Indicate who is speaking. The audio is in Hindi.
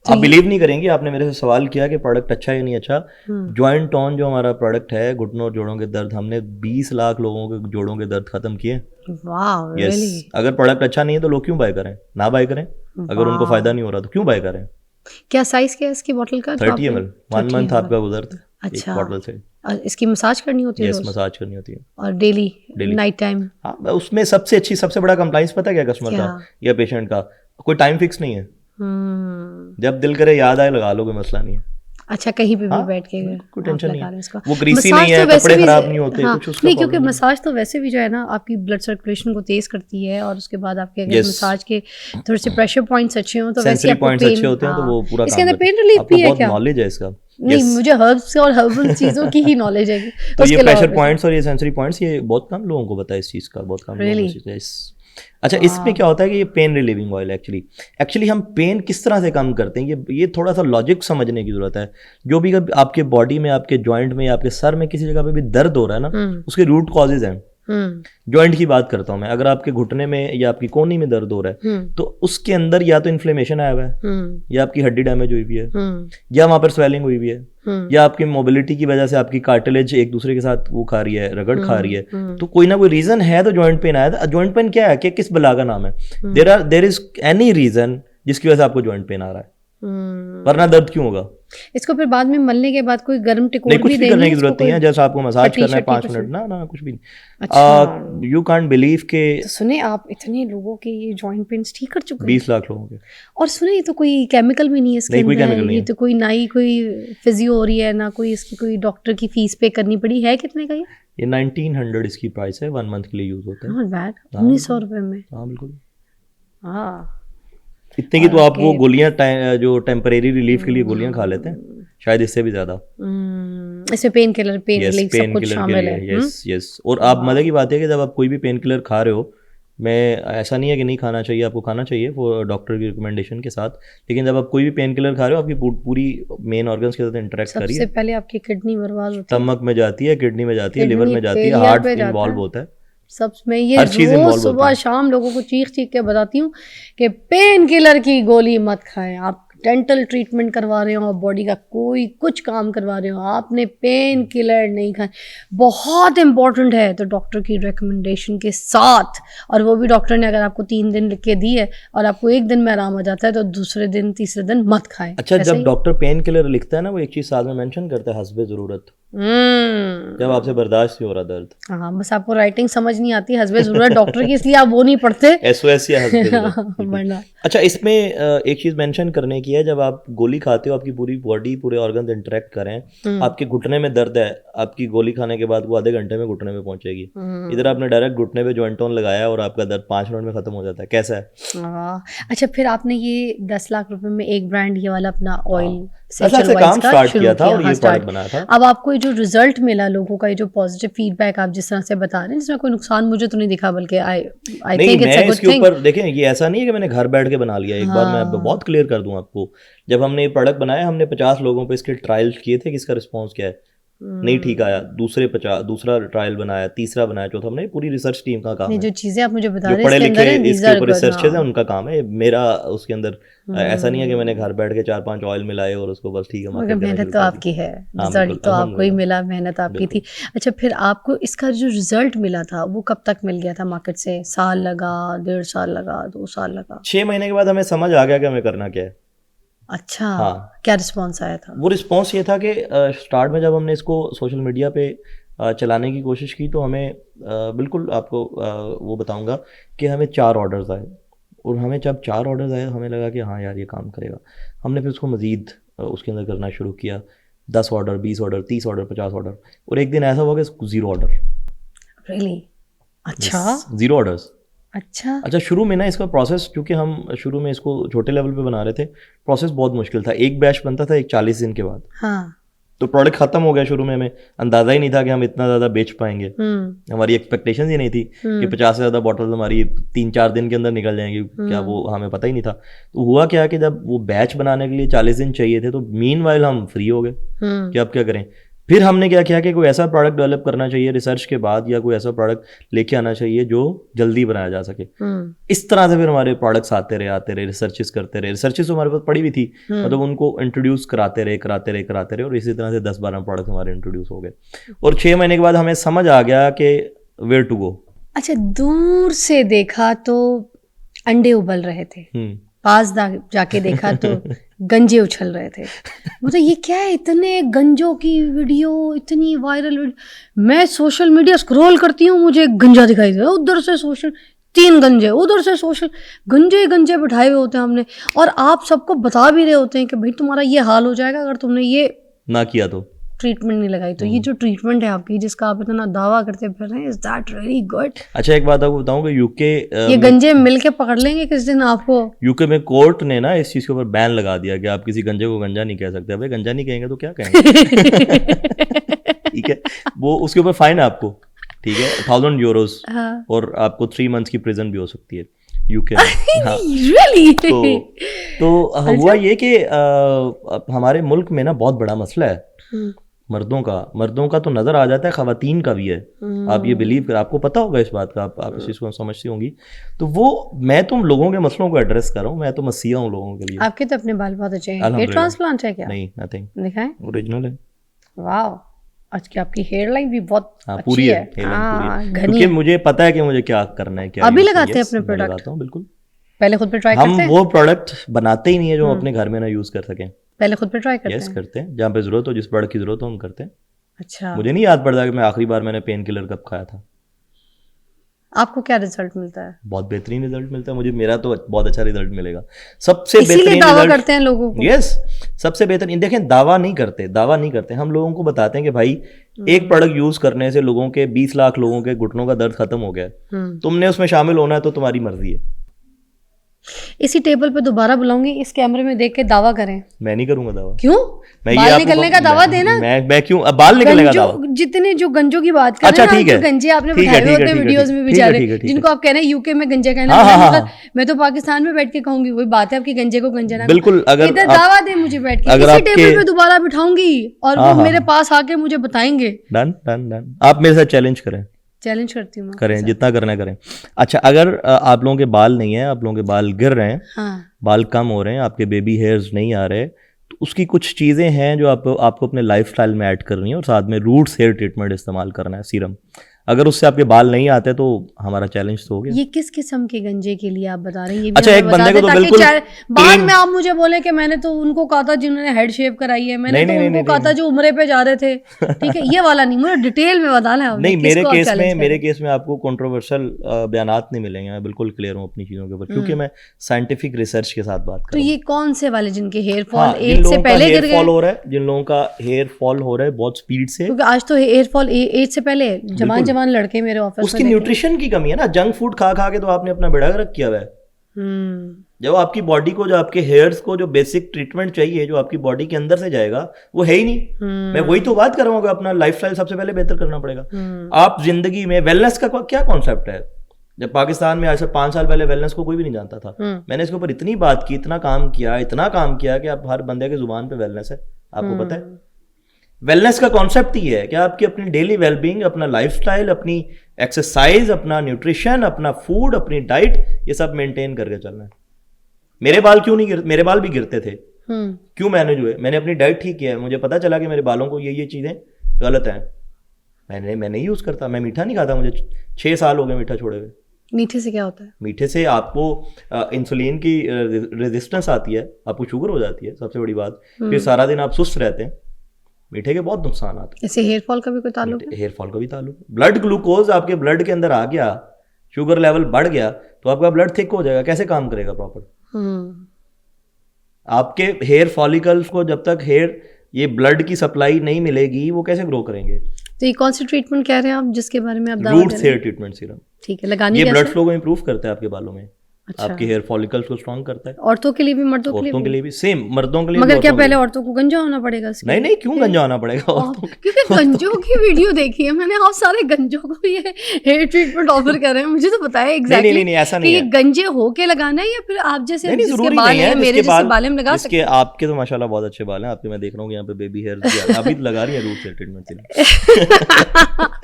Speaker 1: आप बिलीव नहीं करेंगे, आपने मेरे से सवाल किया कि प्रोडक्ट अच्छा है या नहीं अच्छा। जॉइंट टोन जो हमारा प्रोडक्ट है, घुटनों और जोड़ों के दर्द, हमने 20 लाख लोगों के जोड़ों के दर्द खत्म किए।
Speaker 2: वाह,
Speaker 1: यस,
Speaker 2: रियली?
Speaker 1: अगर प्रोडक्ट अच्छा नहीं है तो लोग क्यों बाय करें, ना बाय करें। अगर उनको फायदा नहीं हो रहा तो क्यों बाय करें।
Speaker 2: क्या साइज क्या है इसकी बॉटल का?
Speaker 1: 30 ml, 1 मंथ आपका गुजरता है एक
Speaker 2: अच्छा,
Speaker 1: बॉटल से।
Speaker 2: इसकी मसाज करनी होती है
Speaker 1: यस,
Speaker 2: रोज?
Speaker 1: मसाज करनी होती है
Speaker 2: और डेली
Speaker 1: डेली।
Speaker 2: Night time?
Speaker 1: हाँ, उसमें सबसे बड़ा कंप्लाइंस पता है क्या कस्टमर
Speaker 2: क्या?
Speaker 1: का या पेशेंट का, कोई टाइम फिक्स नहीं है। जब दिल करे याद आए लगा लो, कोई मसला नहीं है।
Speaker 2: अच्छा, कहीं पे भी
Speaker 1: हाँ,
Speaker 2: बैठ के
Speaker 1: कोई टेंशन नहीं है,
Speaker 2: इसका
Speaker 1: वो ग्रीसी
Speaker 2: मसाज
Speaker 1: नहीं है,
Speaker 2: तो वैसे
Speaker 1: कपड़े
Speaker 2: भी
Speaker 1: खराब नहीं होते,
Speaker 2: हाँ,
Speaker 1: कुछ उसका
Speaker 2: नहीं, क्योंकि
Speaker 1: प्रॉब्लम
Speaker 2: मसाज तो वैसे भी जो है ना आपकी ब्लड सर्कुलेशन को तेज करती है, और उसके बाद आपके अगर
Speaker 1: Yes.
Speaker 2: मसाज के थोड़े से प्रेशर पॉइंट्स अच्छे हों तो वैसे
Speaker 1: सेंसरी
Speaker 2: आपको
Speaker 1: पॉइंट्स अच्छे होते हैं तो वो पूरा
Speaker 2: इसके
Speaker 1: काम
Speaker 2: अंदर
Speaker 1: करते
Speaker 2: पेन
Speaker 1: हैं।
Speaker 2: रिलीफ
Speaker 1: आपको
Speaker 2: भी है
Speaker 1: बहुत
Speaker 2: क्या?
Speaker 1: नॉलेज है इसका।
Speaker 2: नहीं, मुझे हर्ब्स और हर्बल चीजों की ही नॉलेज है।
Speaker 1: तो ये प्रेशर पॉइंट्स और ये सेंसरी पॉइंट्स, ये बहुत कम लोगों को पता है इस चीज़ का, बहुत कम लोगों को इस चीज़ का। अच्छा, इसमें क्या होता है कि ये पेन रिलीविंग ऑयल एक्चुअली हम पेन किस तरह से कम करते हैं, ये थोड़ा सा लॉजिक समझने की जरूरत है। जो भी आपके बॉडी में, आपके जॉइंट में, आपके सर में किसी जगह पे भी दर्द हो रहा है ना, उसके रूट कॉजेज हैं। जॉइंट की बात करता हूं मैं, अगर आपके घुटने में या आपकी कोहनी में दर्द हो रहा है तो उसके अंदर या तो इन्फ्लेमेशन आया हुआ है, या आपकी हड्डी डैमेज हुई हुई है, या वहां पर स्वेलिंग हुई हुई है, या आपकी मोबिलिटी की वजह से आपकी कार्टिलेज एक दूसरे के साथ वो खा रही है, रगड़ खा रही है। तो कोई ना कोई रीजन है तो जॉइंट पेन आया था। जॉइंट पेन क्या है कि किस बला का नाम है, देयर इज एनी रीजन जिसकी वजह से आपको जॉइंट पेन आ रहा है, वरना दर्द क्यों होगा।
Speaker 2: इसको फिर बाद में मलने के बाद कोई गर्म टिकोर
Speaker 1: नहीं, कुछ
Speaker 2: भी
Speaker 1: भी करने की जरूरत नहीं है, जैसे आपको मसाज करना है 5 मिनट ना कुछ भी नहीं।
Speaker 2: अच्छा,
Speaker 1: यू कांट बिलीव के
Speaker 2: तो सुने आप इतने लोगों के ये जॉइंट पेन्स ठीक कर चुके हैं?
Speaker 1: 20 लाख लोगों के।
Speaker 2: और सुने, ये तो कोई केमिकल भी नहीं है इसके
Speaker 1: नहीं, कोई
Speaker 2: अंदर,
Speaker 1: केमिकल नहीं
Speaker 2: ये
Speaker 1: है।
Speaker 2: तो कोई ना ही कोई फिजियो हो रही है, ना कोई इसकी कोई डॉक्टर की फीस पे करनी पड़ी है। कितने का
Speaker 1: ये 1900 इसकी प्राइस है, 1 मंथ के लिए यूज होता है।
Speaker 2: नॉट बैड, 1900 रुपए में।
Speaker 1: हाँ बिल्कुल,
Speaker 2: हाँ,
Speaker 1: इतने की तो आप वो गोलियां जो टेम्परेरी रिलीफ के लिए गोलियां खा लेते हैं, शायद इससे भी ज्यादा।
Speaker 2: इसमें पेन किलर, पेन रिलीफ सब
Speaker 1: पेन
Speaker 2: कुछ
Speaker 1: किलर
Speaker 2: शामिल है।
Speaker 1: यस। और आप मजे की बात है कि जब आप कोई भी पेन किलर खा रहे हो, मैं ऐसा नहीं है कि नहीं खाना चाहिए, आपको खाना चाहिए वो डॉक्टर की रिकमेंडेशन के साथ, लेकिन जब आप कोई भी पेन किलर खा रहे हो आपकी पूरी मेन ऑर्गन्स के साथ इंटरेक्ट कर रही है।
Speaker 2: सबसे पहले आपकी किडनी बर्बाद होती है,
Speaker 1: स्टमक में जाती है, किडनी में जाती है, लिवर में जाती है, हार्ट इन्वॉल्व होता है,
Speaker 2: सब में। ये
Speaker 1: हर चीज
Speaker 2: रोज
Speaker 1: इन्वॉल्व होती
Speaker 2: सुबह
Speaker 1: है।
Speaker 2: शाम लोगों को चीख चीख के बताती हूँ कि पेन किलर की गोली मत खाएं। आप डेंटल ट्रीटमेंट करवा रहे हो, बॉडी का कोई कुछ काम करवा रहे हो, आपने पेन किलर नहीं खाए। बहुत इंपॉर्टेंट है, तो डॉक्टर की रिकमेंडेशन के साथ, और वो भी डॉक्टर ने अगर आपको 3 दिन लिख के दी है और आपको 1 दिन में आराम आ जाता है तो दूसरे दिन तीसरे दिन मत खाएं।
Speaker 1: अच्छा, जब डॉक्टर पेन किलर लिखता है ना, वो एक चीज साथ में मेंशन करता है, हस्बे जरूरत, जब आपसे बर्दाश्त नहीं हो रहा दर्द।
Speaker 2: हाँ, बस आपको राइटिंग समझ नहीं आती, हस्बे जरूरत डॉक्टर की, इसलिए आप वो नहीं पढ़ते।
Speaker 1: SOS या हस्बे
Speaker 2: वरना
Speaker 1: अच्छा, इसमें एक चीज मेंशन करने की है, जब आप गोली खाते हो आपकी पूरी बॉडी, पूरे ऑर्गन इंटरेक्ट करें। आपके घुटने में दर्द है, आपकी गोली खाने के बाद वो आधे घंटे में घुटने में पहुंचेगी। इधर आपने डायरेक्ट घुटने पे जॉइंट टोन लगाया और आपका दर्द 5 मिनट में खत्म हो जाता है। कैसा है?
Speaker 2: अच्छा, फिर आपने ये 10 लाख रुपए में एक ब्रांड ये वाला अपना ऑयल
Speaker 1: से काम स्टार्ट किया था और ये प्रोडक्ट बनाया था।
Speaker 2: अब आपको ये जो रिजल्ट मिला लोगों का, ये जो पॉजिटिव फीडबैक आप जिस तरह से बता रहे हैं, जिसमें कोई नुकसान मुझे तो नहीं दिखा, बल्कि I think it's a good thing.
Speaker 1: ऊपर देखें, ये ऐसा नहीं है कि मैंने घर बैठ के बना लिया। एक बार मैं बहुत क्लियर कर दूं आपको, जब हमने ये प्रोडक्ट बनाया, हमने 50 लोगों पे इसके ट्रायल्स किए थे कि इसका रिस्पॉन्स क्या है। नहीं ठीक आया, दूसरा ट्रायल बनाया, तीसरा बनाया, चौथा। हमने पूरी रिसर्च टीम का काम है।
Speaker 2: जो चीजें आप मुझे बता रहे हैं,
Speaker 1: पढ़े लिखे इसके ऊपर रिसर्चर्स हैं, उनका काम है। मेरा उसके अंदर ऐसा नहीं है कि मैंने घर बैठ के 4-5 ऑयल मिलाए और उसको बस ठीक है।
Speaker 2: मगर मेहनत तो आपकी है, रिजल्ट तो आपको ही मिला, मेहनत आपकी थी। अच्छा, फिर आपको इसका जो रिजल्ट मिला था वो कब तक मिल गया था मार्केट से? साल लगा, 1.5 साल लगा, 2 साल लगा?
Speaker 1: 6 महीने के बाद हमें समझ आ गया कि हमें करना क्या है।
Speaker 2: अच्छा,
Speaker 1: हाँ।
Speaker 2: क्या रिस्पॉन्स आया था?
Speaker 1: वो रिस्पॉन्स ये था कि स्टार्ट में जब हमने इसको सोशल मीडिया पे चलाने की कोशिश की तो हमें बिल्कुल आपको वो बताऊंगा कि हमें 4 ऑर्डर्स आए, और हमें जब 4 ऑर्डर्स आए हमें लगा कि हाँ यार ये काम करेगा। हमने फिर उसको मज़ीद उसके अंदर करना शुरू किया, 10 ऑर्डर, 20 ऑर्डर, 30 ऑर्डर, 50 ऑर्डर, और एक दिन ऐसा हुआ कि 0 ऑर्डर।
Speaker 2: रियली? अच्छा,
Speaker 1: 0 ऑर्डर्स।
Speaker 2: अच्छा,
Speaker 1: शुरू में ना इसका प्रोसेस, क्योंकि हम शुरू में इसको छोटे लेवल पे बना रहे थे, प्रोसेस बहुत मुश्किल था। एक बैच बनता था 40 दिन के बाद।
Speaker 2: हाँ,
Speaker 1: तो प्रोडक्ट खत्म हो गया। शुरू में हमें अंदाजा ही नहीं था कि हम इतना ज़्यादा बेच पाएंगे। हमारी एक्सपेक्टेशन ही नहीं थी कि 50 से ज़्यादा बॉटल्स हमारी 3-4 दिन के अंदर निकल जाएंगी। क्या वो हमें पता ही नहीं था। तो हुआ क्या कि जब वो बैच बनाने के लिए 40 दिन चाहिए थे, तो मीनवाइल हम फ्री हो गए कि अब क्या करें। फिर हमने क्या किया कि कोई ऐसा प्रोडक्ट डेवलप करना चाहिए रिसर्च के बाद, या कोई ऐसा प्रोडक्ट लेके आना चाहिए जो जल्दी बनाया जा सके। इस तरह से फिर हमारे प्रोडक्ट्स आते रहे, रिसर्चेस करते रहे। रिसर्चेस हमारे पास पड़ी हुई थी, मतलब उनको इंट्रोड्यूस कराते रहे और इसी तरह से 10-12 प्रोडक्ट हमारे इंट्रोड्यूस हो गए। और 6 महीने के बाद हमें समझ आ गया कि वेयर टू गो।
Speaker 2: अच्छा, दूर से देखा तो अंडे उबल रहे थे, पास जाके देखा तो गंजे उछल रहे थे। मतलब ये क्या है, इतने गंजों की वीडियो, इतनी वायरल वीडियो। मैं सोशल मीडिया स्क्रॉल करती हूँ, मुझे गंजा दिखाई दे, उधर से सोशल 3 गंजे, उधर से सोशल गंजे बिठाए हुए होते हैं हमने, और आप सबको बता भी रहे होते हैं कि भाई तुम्हारा ये हाल हो जाएगा अगर तुमने ये
Speaker 1: ना किया तो,
Speaker 2: ट्रीटमेंट नहीं लगाई तो। ये जो ट्रीटमेंट है आपकी, जिसका आप इतना दावा करते फिर रहे हैं, इज दैट रियली गुड?
Speaker 1: अच्छा, एक बात आपको बताऊं कि यूके
Speaker 2: ये गंजे मिलके पकड़ लेंगे किस दिन आपको।
Speaker 1: यूके में कोर्ट ने ना इस चीज के ऊपर बैन लगा दिया कि आप किसी गंजे को गंजा नहीं कह सकते। भाई गंजा नहीं कहेंगे तो क्या कहेंगे? ठीक है, वो उसके ऊपर फाइन है आपको, ठीक है, 1000 यूरोज, और आपको 3 months की प्रिजन भी हो सकती है यूके में। हाँ।
Speaker 2: really?
Speaker 1: तो हुआ ये कि हमारे मुल्क में ना बहुत बड़ा मसला है मर्दों का तो नजर आ जाता है, खवातीन का भी है। आप ये बिलीव कर, आपको पता होगा इस बात का, आप इस चीज को समझती होंगी। तो वो मैं तुम लोगों के मसलों को एड्रेस कर रहा हूँ, मैं तो मसीहा हूँ लोगों के लिए।
Speaker 2: आपके तो अपने बाल बहुत अच्छे हैं। हेयर ट्रांसप्लांट है क्या?
Speaker 1: नहीं, नथिंग,
Speaker 2: दिखाएं,
Speaker 1: ओरिजिनल है।
Speaker 2: वाह, आज की आपकी हेयर लाइन भी बहुत
Speaker 1: पूरी है, क्योंकि मुझे पता है कि मुझे क्या करना है। क्या
Speaker 2: अभी लगाते हैं अपने प्रोडक्ट?
Speaker 1: बिल्कुल,
Speaker 2: पहले खुद पे ट्राई करते हैं।
Speaker 1: हम वो प्रोडक्ट बनाते ही नहीं है जो हम अपने घर में ना यूज कर सकें।
Speaker 2: पहले खुद पे ट्राई करते हैं?
Speaker 1: यस, करते हैं, जहाँ पे जरूरत हो, जिस प्रोडक्ट की जरूरत हो हम करते हैं।
Speaker 2: अच्छा,
Speaker 1: मुझे नहीं याद पड़ता कि मैं आखिरी बार मैंने पेन किलर कब खाया था।
Speaker 2: आपको क्या रिजल्ट मिलता है?
Speaker 1: बहुत बेहतरीन रिजल्ट मिलता है मुझे, मेरा तो बहुत अच्छा रिजल्ट मिलेगा। सबसे
Speaker 2: बेहतरीन दावा करते हैं लोगों को।
Speaker 1: यस, सबसे बेहतरीन। देखें, दावा नहीं करते, हम लोगों को बताते हैं कि भाई एक प्रोडक्ट यूज करने से लोगों के 20 लाख लोगों के घुटनों का दर्द खत्म हो गया है। तुमने उसमें शामिल होना है तो तुम्हारी मर्जी है।
Speaker 2: इसी टेबल पे दोबारा बुलाऊंगी, इस कैमरे में देख के दावा करें।
Speaker 1: मैं नहीं करूंगा दावा।
Speaker 2: क्यों? बाल निकलने का दावा देना।
Speaker 1: मैं क्यों अब बाल निकलने का दावा?
Speaker 2: जितने जो गंजों की बात कर रहे हैं, जो गंजे आपने बिठाए हुए होते हैं वीडियोस में बेचारे, जिनको आप कह रहे हैं यूके में गंजे कहना, मतलब मैं तो पाकिस्तान में बैठ के कहूंगी वही बात है, आपकी गंजे को गंजा ना।
Speaker 1: बिल्कुल, अगर
Speaker 2: इधर दावा दे मुझे बैठ के, इसी टेबल पे दोबारा बिठाऊंगी और वो मेरे पास आके मुझे बताएंगे।
Speaker 1: डन डन डन, आप मेरे साथ चैलेंज करें।
Speaker 2: चैलेंज करती हूँ,
Speaker 1: करें, जितना करना है करें। अच्छा, अगर आप लोगों के बाल नहीं है, आप लोगों के बाल गिर रहे हैं, बाल कम हो रहे हैं, आपके बेबी हेयर्स नहीं आ रहे, तो उसकी कुछ चीज़ें हैं जो आपको अपने लाइफस्टाइल में ऐड करनी है, और साथ में रूट्स हेयर ट्रीटमेंट इस्तेमाल करना है, सीरम। अगर उससे आपके बाल नहीं आते तो हमारा चैलेंज तो हो गया।
Speaker 2: ये किस किस्म के गंजे के लिए आप बता रहे हैं? ये भी
Speaker 1: अच्छा, एक बंदे को तो बिल्कुल
Speaker 2: बाद में आप मुझे बोले कि मैंने तो उनको कहा था जिन्होंने हेड शेव कराई है, मैंने तो उनको कहा था जो उम्रे पे जा रहे थे। ठीक है, ये वाला नहीं, मुझे डिटेल में बताना है।
Speaker 1: नहीं, मेरे केस में आपको कंट्रोवर्शियल बयानात नहीं मिलेंगे। मैं बिल्कुल क्लियर हूँ अपनी चीजों के ऊपर, क्योंकि मैं साइंटिफिक रिसर्च के साथ बात कर रहा हूं।
Speaker 2: तो ये कौन से वाले जिनके हेयर फॉल एज से पहले गिर गए?
Speaker 1: हो रहा है, जिन लोगों का हेयर फॉल हो रहा है बहुत स्पीड से,
Speaker 2: क्योंकि आज तो हेयर फॉल एज से पहले जवान लड़के मेरे
Speaker 1: उसकी न्यूट्रिशन की कमी है ना। जंक फूड खा के तो आपने अपना बेड़ा गर्क किया हुआ है। जब आपकी बॉडी को, जो आपके हेयर्स को जो बेसिक ट्रीटमेंट चाहिए, जो आपकी बॉडी के अंदर से जाएगा, वो है ही नहीं। मैं वही तो बात कर रहा हूँ कि अपना लाइफस्टाइल सबसे पहले बेहतर करना पड़ेगा। आप जिंदगी में वेलनेस का क्या कॉन्सेप्ट है? जब पाकिस्तान में आज से 5 साल पहले वेलनेस को कोई भी नहीं जानता था। मैंने इसके ऊपर इतनी बात की, इतना काम किया कि अब हर बंदे के जुबान पे वेलनेस है। आपको पता है, वेलनेस का कॉन्सेप्ट ही है कि आपकी अपनी डेली वेलबींग, अपना लाइफस्टाइल, अपनी एक्सरसाइज, अपना न्यूट्रिशन, अपना फूड, अपनी डाइट, ये सब मेंटेन करके चलना है। मेरे बाल क्यों नहीं गिरते? मेरे बाल भी गिरते थे। क्यों मैनेज हुए? मैंने अपनी डाइट ठीक किया है। मुझे पता चला कि मेरे बालों को ये चीजें गलत हैं। मैं नहीं यूज करता। मैं मीठा नहीं खाता, मुझे 6 साल हो गए मीठा छोड़े हुए।
Speaker 2: मीठे से क्या होता है? मीठे
Speaker 1: से आपको इंसुलिन की रेजिस्टेंस आती है, आपको शुगर हो जाती है, सबसे बड़ी बात। फिर सारा दिन आप सुस्त रहते हैं। मीठे के बहुत नुकसान आते हैं।
Speaker 2: ऐसे हेयर फॉल का भी कोई ताल्लुक है?
Speaker 1: हेयर फॉल का भी ताल्लुक। ब्लड ग्लूकोज आपके ब्लड के अंदर आ गया, शुगर लेवल बढ़ गया, तो आपका ब्लड थिक हो जाएगा। कैसे काम करेगा प्रॉपर? आपके हेयर फॉलिकल्स को जब तक ये ब्लड की सप्लाई नहीं मिलेगी, वो कैसे ग्रो करेंगे?
Speaker 2: तो ये कौन सी ट्रीटमेंट कह रहे हैं आप, जिसके बारे में आप दावा कर रहे हैं?
Speaker 1: Roots hair treatment serum.
Speaker 2: ठीक है, लगानी
Speaker 1: ये ब्लड फ्लो को इंप्रूव करता है आपके बालों में।
Speaker 2: अच्छा।
Speaker 1: आपके हेयर फॉलिकल्स को स्ट्रांग करता है।
Speaker 2: औरतों के लिए भी मर्दों के लिए
Speaker 1: औरतों के
Speaker 2: भी?
Speaker 1: लिए भी सेम, मर्दों के लिए भी,
Speaker 2: मगर क्या
Speaker 1: औरतों के
Speaker 2: पहले
Speaker 1: लिए
Speaker 2: औरतों को गंजा होना पड़ेगा इसके
Speaker 1: भी। नहीं
Speaker 2: लिए?
Speaker 1: नहीं, क्यों गंजा होना पड़ेगा औरतों को?
Speaker 2: क्योंकि गंजों की वीडियो देखी है मैंने, आप सारे गंजों को ये हेयर ट्रीटमेंट ऑफर कर रहे हैं, मुझे तो बताया
Speaker 1: नहीं
Speaker 2: एग्जैक्टली
Speaker 1: नहीं नहीं, ऐसा
Speaker 2: कि
Speaker 1: नहीं
Speaker 2: ये
Speaker 1: है।
Speaker 2: गंजे होके लगाना है या फिर आप जैसे
Speaker 1: नहीं नहीं,
Speaker 2: जिसके
Speaker 1: जरूरी
Speaker 2: बाल
Speaker 1: नहीं है।
Speaker 2: हैं मेरे जैसे बाल में लगा सकते
Speaker 1: जिसके आपके तो माशाल्लाह बहुत अच्छे बाल हैं, आपके मैं देख रहा हूँ यहाँ पे बेबी हेयर अभी तो लगा रही है रूट से ट्रीटमेंट के लिए।
Speaker 2: हैं